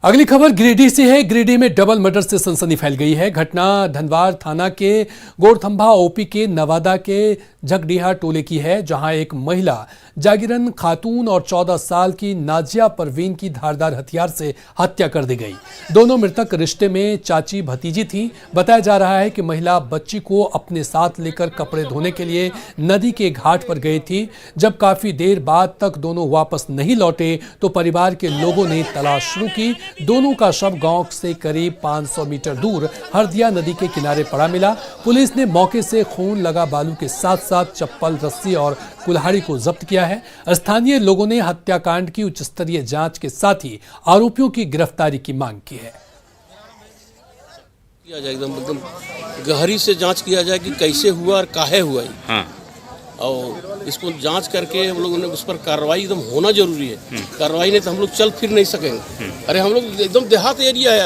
अगली खबर गिरिडीह से है। गिरिडीह में डबल मर्डर से सनसनी फैल गई है। घटना धनवार थाना के गोड़थंभा ओपी के नवादा के झगडीहा टोले की है, जहां एक महिला जागीरन खातून और 14 साल की नाजिया परवीन की धारदार हथियार से हत्या कर दी गई। दोनों मृतक रिश्ते में चाची भतीजी थी। बताया जा रहा है कि महिला बच्ची को अपने साथ लेकर कपड़े धोने के लिए नदी के घाट पर गई थी। जब काफी देर बाद तक दोनों वापस नहीं लौटे तो परिवार के लोगों ने तलाश शुरू की। दोनों का शव गांव से करीब 500 मीटर दूर हरदिया नदी के किनारे पड़ा मिला। पुलिस ने मौके से खून लगा बालू के साथ साथ चप्पल, रस्सी और कुल्हाड़ी को जब्त किया है। स्थानीय लोगों ने हत्याकांड की उच्च स्तरीय जांच के साथ ही आरोपियों की गिरफ्तारी की मांग की है। किया जाए एकदम गहरी से जांच किया जाए कि कैसे हुआ और काहे हुआ। हाँ। और इसको जांच करके हम लोगों ने उस पर कार्रवाई एकदम होना जरूरी है। कार्रवाई नहीं तो हम लोग चल फिर नहीं सकेंगे। अरे हम लोग एकदम देहात एरिया है,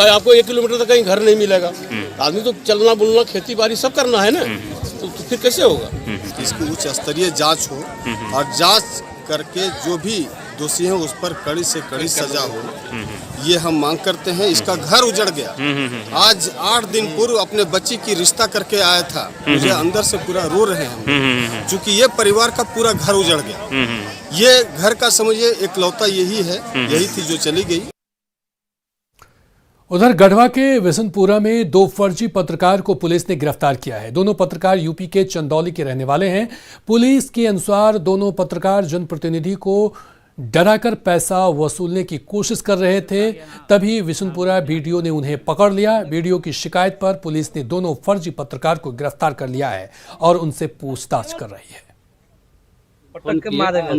आपको 1 किलोमीटर तक कहीं घर नहीं मिलेगा। आदमी तो चलना बुलना खेती बाड़ी सब करना है ना, तो फिर कैसे होगा। इसकी उच्च स्तरीय जांच हो और जांच करके जो भी दोषी हैं उस पर कड़ी से कड़ी सजा हो, ये हम मांग करते हैं। इसका घर उजड़ गया। आज 8 दिन पूर्व अपने बच्ची की रिश्ता करके आया था। मुझे अंदर से पूरा रो रहे हैं, क्योंकि ये परिवार का पूरा घर उजड़ गया। ये घर का समझिए इकलौता यही है, यही थी जो चली गई। उधर गढ़वा के विशनपुरा में 2 फर्जी पत्रकार को पुलिस ने गिरफ्तार किया है। दोनों पत्रकार यूपी के चंदौली के रहने वाले हैं। पुलिस के अनुसार दोनों पत्रकार जनप्रतिनिधि को डराकर पैसा वसूलने की कोशिश कर रहे थे। तभी विशनपुरा बीडीओ ने उन्हें पकड़ लिया। बीडीओ की शिकायत पर पुलिस ने दोनों फर्जी पत्रकार को गिरफ्तार कर लिया है और उनसे पूछताछ कर रही है। फोन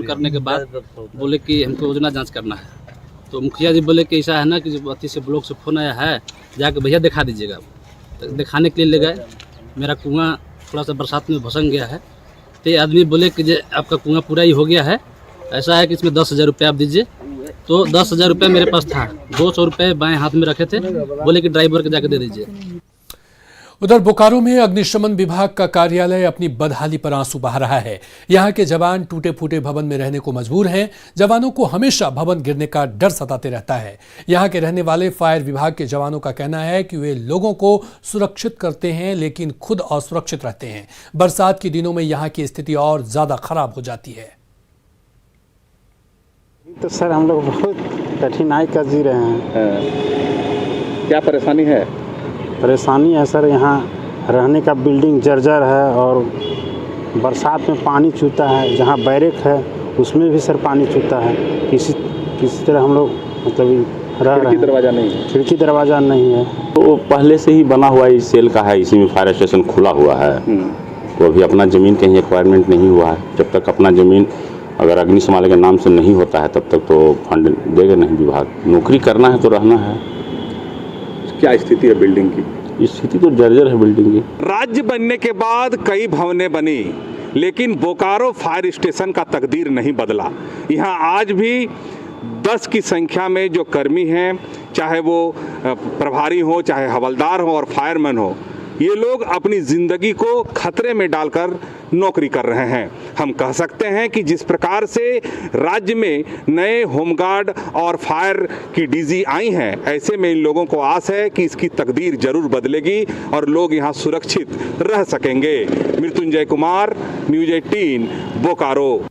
करने के बाद बोले कि हमको योजना जांच करना है, तो मुखिया जी बोले कि ऐसा है ना कि अति से ब्लॉक से फोन आया है, जाके भैया दिखा दीजिएगा। तो दिखाने के लिए ले गए। मेरा कुआं थोड़ा सा बरसात में भसन गया है, तो ये आदमी बोले कि आपका कुआं पूरा ही हो गया है, ऐसा है कि इसमें 10,000 रुपये आप दीजिए। तो 10,000 रुपये मेरे पास था, 200 रुपये बाएं हाथ में रखे थे। बोले कि ड्राइवर के जाके दे दीजिए। उधर बोकारो में अग्निशमन विभाग का कार्यालय अपनी बदहाली पर आंसू बहा रहा है। यहां के जवान टूटे फूटे भवन में रहने को मजबूर हैं। जवानों को हमेशा भवन गिरने का डर सताते रहता है। यहां के रहने वाले फायर विभाग के जवानों का कहना है कि वे लोगों को सुरक्षित करते हैं, लेकिन खुद असुरक्षित रहते हैं। बरसात के दिनों में यहां की स्थिति और ज्यादा खराब हो जाती है। तो सर हम लोग बहुत कठिनाई का जी रहे हैं। क्या परेशानी है? परेशानी है सर, यहाँ रहने का बिल्डिंग जर्जर है और बरसात में पानी चूता है। जहाँ बैरक है उसमें भी सर पानी चूता है। किसी तरह हम लोग मतलब रह रहे हैं। दरवाज़ा नहीं है, खिड़की दरवाज़ा नहीं है। तो पहले से ही बना हुआ इस सेल का है, इसी में फायर स्टेशन खुला हुआ है। तो अभी अपना ज़मीन कहीं एक्वायरमेंट नहीं हुआ है। जब तक अपना ज़मीन अगर अग्निशमन के नाम से नहीं होता है तब तक तो फंड देगा नहीं विभाग। नौकरी करना है तो रहना है। क्या स्थिति है बिल्डिंग की? स्थिति तो जर्जर है बिल्डिंग की। राज्य बनने के बाद कई भवनें बनी, लेकिन बोकारो फायर स्टेशन का तकदीर नहीं बदला। यहाँ आज भी 10 की संख्या में जो कर्मी हैं, चाहे वो प्रभारी हो, चाहे हवलदार हो और फायरमैन हो, ये लोग अपनी ज़िंदगी को खतरे में डालकर नौकरी कर रहे हैं। हम कह सकते हैं कि जिस प्रकार से राज्य में नए होमगार्ड और फायर की डीजी आई हैं, ऐसे में इन लोगों को आस है कि इसकी तकदीर जरूर बदलेगी और लोग यहाँ सुरक्षित रह सकेंगे। मृत्युंजय कुमार, न्यूज़ 18, बोकारो।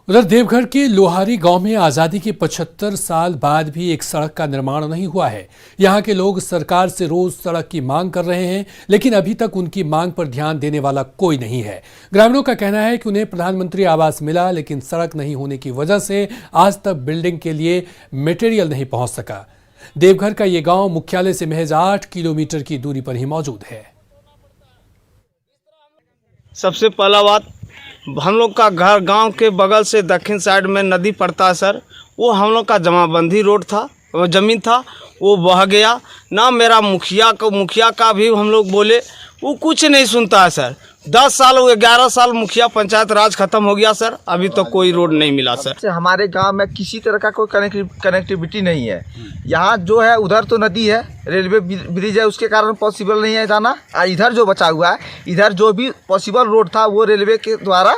उधर देवघर के लोहारी गांव में आजादी के 75 साल बाद भी एक सड़क का निर्माण नहीं हुआ है। यहां के लोग सरकार से रोज सड़क की मांग कर रहे हैं, लेकिन अभी तक उनकी मांग पर ध्यान देने वाला कोई नहीं है। ग्रामीणों का कहना है कि उन्हें प्रधानमंत्री आवास मिला, लेकिन सड़क नहीं होने की वजह से आज तक बिल्डिंग के लिए मटेरियल नहीं पहुंच सका। देवघर का ये गांव मुख्यालय से महज 8 किलोमीटर की दूरी पर ही मौजूद है। सबसे पहला बात, हम लोग का घर गांव के बगल से दक्षिण साइड में नदी पड़ता है सर। वो हम लोग का जमाबंदी रोड था, वो ज़मीन था, वो बह गया ना। मेरा मुखिया का भी हम लोग बोले, वो कुछ नहीं सुनता है सर। 10 साल 11 साल मुखिया पंचायत राज खत्म हो गया सर, अभी तो कोई रोड नहीं मिला सर। हमारे गांव में किसी तरह का कोई कनेक्टिविटी नहीं है। यहाँ जो है उधर तो नदी है, रेलवे ब्रिज है, उसके कारण पॉसिबल नहीं है जाना। और इधर जो बचा हुआ है, इधर जो भी पॉसिबल रोड था वो रेलवे के द्वारा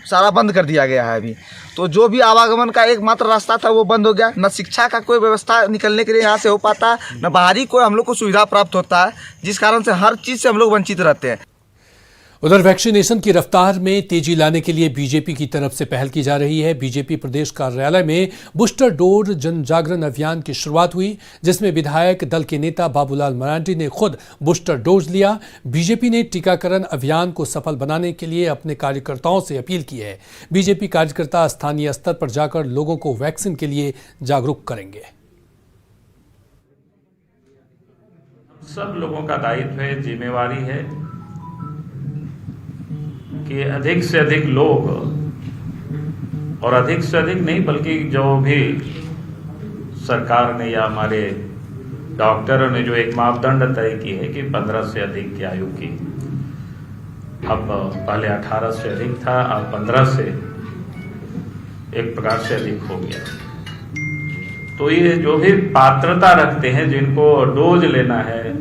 सारा बंद कर दिया गया है अभी। तो जो भी आवागमन का एकमात्र रास्ता था वो बंद हो गया। न शिक्षा का कोई व्यवस्था निकलने के लिए यहाँ से हो पाता है, न बाहरी कोई हम लोग को सुविधा प्राप्त होता है, जिस कारण से हर चीज़ से हम लोग वंचित रहते हैं। उधर वैक्सीनेशन की रफ्तार में तेजी लाने के लिए बीजेपी की तरफ से पहल की जा रही है। बीजेपी प्रदेश कार्यालय में बूस्टर डोज जन जागरण अभियान की शुरुआत हुई, जिसमें विधायक दल के नेता बाबूलाल मरांडी ने खुद बूस्टर डोज लिया। बीजेपी ने टीकाकरण अभियान को सफल बनाने के लिए अपने कार्यकर्ताओं से अपील की है। बीजेपी कार्यकर्ता स्थानीय स्तर पर जाकर लोगों को वैक्सीन के लिए जागरूक करेंगे। सब लोगों का दायित्व है, जिम्मेवारी है कि अधिक से अधिक लोग, और अधिक से अधिक नहीं बल्कि जो भी सरकार ने या हमारे डॉक्टरों ने जो एक मापदंड तय की है कि 15 से अधिक की आयु की, अब पहले 18 से अधिक था, अब 15 से एक प्रकार से अधिक हो गया। तो ये जो भी पात्रता रखते हैं, जिनको डोज लेना है,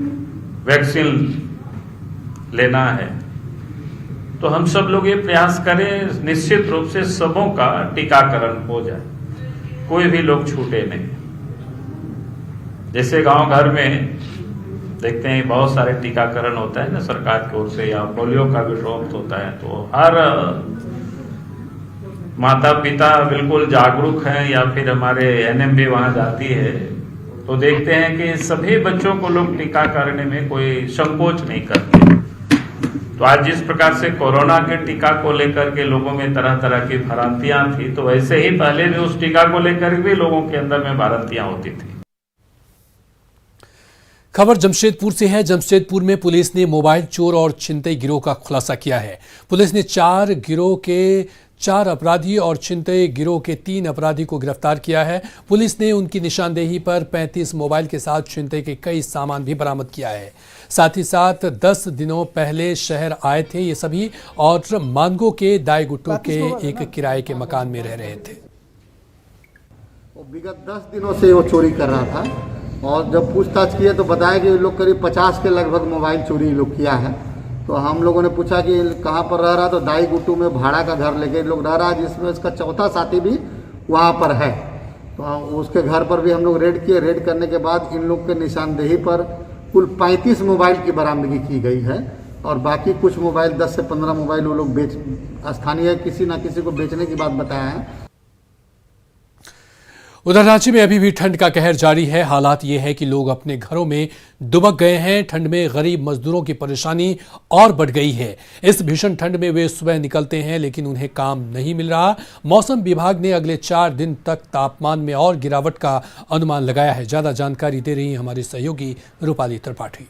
वैक्सीन लेना है, तो हम सब लोग ये प्रयास करें निश्चित रूप से सबों का टीकाकरण हो जाए, कोई भी लोग छूटे नहीं। जैसे गांव घर में देखते हैं बहुत सारे टीकाकरण होता है ना सरकार की ओर से, या पोलियो का भी ड्रॉप होता है, तो हर माता पिता बिल्कुल जागरूक हैं, या फिर हमारे एनएम भी वहां जाती है, तो देखते हैं कि सभी बच्चों को लोग टीका करने में कोई संकोच नहीं करते। तो आज जिस प्रकार से कोरोना के टीका को लेकर के लोगों में तरह तरह की भ्रांतियां थी, तो वैसे ही पहले भी उस टीका को लेकर भी लोगों के अंदर में भ्रांतियां होती थी। खबर जमशेदपुर से है। जमशेदपुर में पुलिस ने मोबाइल चोर और छिनतई गिरोह का खुलासा किया है। पुलिस ने 4 गिरोह के 4 अपराधी और छिनतई गिरोह के 3 अपराधी को गिरफ्तार किया है। पुलिस ने उनकी निशानदेही पर 35 मोबाइल के साथ छिनतई के कई सामान भी बरामद किया है। साथ ही साथ 10 दिनों पहले शहर आए थे ये सभी, और मानगो के दाईगुट्टू के एक किराए के मकान में रह रहे थे। विगत 10 दिनों से वो चोरी कर रहा था, और जब पूछताछ किए तो बताया कि लोग करीब 50 के लगभग मोबाइल चोरी लोग किया है। तो हम लोगों ने पूछा कि कहाँ पर रह रहा, तो दाईगुट्टू में भाड़ा का घर लेके लोग रह रहा है, जिसमें इसका चौथा साथी भी वहाँ पर है। तो उसके घर पर भी हम लोग रेड किए। रेड करने के बाद इन लोग के निशानदेही पर कुल 35 मोबाइल की बरामदगी की गई है, और बाकी कुछ मोबाइल 10 से 15 मोबाइल वो लोग स्थानीय किसी न किसी को बेचने की बात बताया है। उधर रांची में अभी भी ठंड का कहर जारी है। हालात ये है कि लोग अपने घरों में दुबक गए हैं। ठंड में गरीब मजदूरों की परेशानी और बढ़ गई है। इस भीषण ठंड में वे सुबह निकलते हैं, लेकिन उन्हें काम नहीं मिल रहा। मौसम विभाग ने अगले 4 दिन तक तापमान में और गिरावट का अनुमान लगाया है। ज्यादा जानकारी दे रही है हमारी सहयोगी रूपाली त्रिपाठी।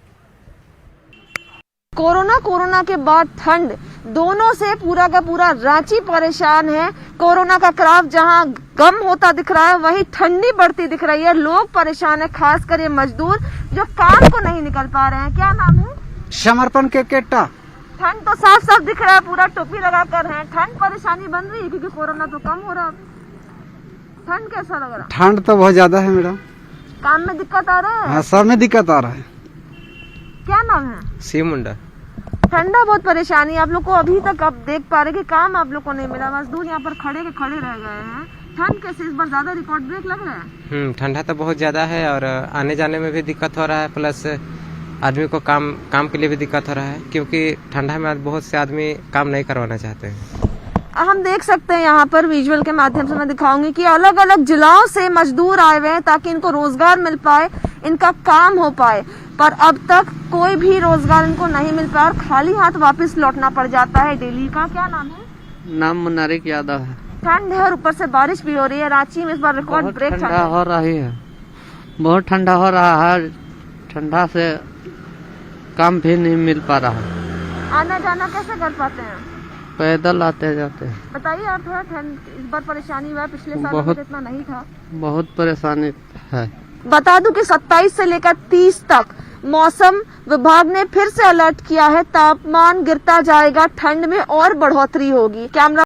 कोरोना के बाद ठंड दोनों से पूरा का पूरा रांची परेशान है। कोरोना का खौफ जहां कम होता दिख रहा है, वहीं ठंडी बढ़ती दिख रही है। लोग परेशान है, खासकर ये मजदूर जो काम को नहीं निकल पा रहे हैं। क्या नाम है? समर्पण के केटा। ठंड तो साफ साफ दिख रहा है, पूरा टोपी लगा कर है। ठंड परेशानी बन रही है क्योंकि कोरोना तो कम हो रहा है। ठंड कैसा लग रहा? ठंड तो बहुत ज्यादा है मैडम। काम में दिक्कत आ रहा है? हाँ, सब में दिक्कत आ रहा है। क्या नाम है? शिव मुंडा। ठंडा बहुत परेशानी आप लोग को अभी तक आप देख पा रहे कि काम आप लोग को नहीं मिला। मजदूर यहाँ पर खड़े रह गए हैं। ठंड कैसे इस बार ज्यादा रिकॉर्ड ब्रेक लग रहा है? ठंडा तो बहुत ज्यादा है, और आने जाने में भी दिक्कत हो रहा है, प्लस आदमी को काम के लिए भी दिक्कत हो रहा है, क्योंकि ठंडा में बहुत से आदमी काम नहीं करवाना चाहते हैं। हम देख सकते हैं यहाँ पर विजुअल के माध्यम से मैं दिखाऊंगी कि अलग अलग जिलों से मजदूर आए हुए हैं ताकि इनको रोजगार मिल पाए, इनका काम हो पाए, पर अब तक कोई भी रोजगार इनको नहीं मिल पाया और खाली हाथ वापस लौटना पड़ जाता है डेली का। क्या नाम है? नाम मुनारिक यादव है। ठंड है और ऊपर से बारिश भी हो रही है। रांची में इस बार रिकॉर्ड ब्रेक ठंडा हो रही है, बहुत ठंडा हो रहा है। ठंडा से काम भी नहीं मिल पा रहा है। आना जाना कैसे कर पाते हैं? पैदल आते जाते हैं। बताइए आप थोड़ा, ठंड इस बार परेशानी हुआ, पिछले साल में इतना नहीं था। बहुत परेशानी है। बता दूं कि 27 से लेकर 30 तक मौसम विभाग ने फिर से अलर्ट किया है। तापमान गिरता जाएगा, ठंड में और बढ़ोतरी होगी। कैमरा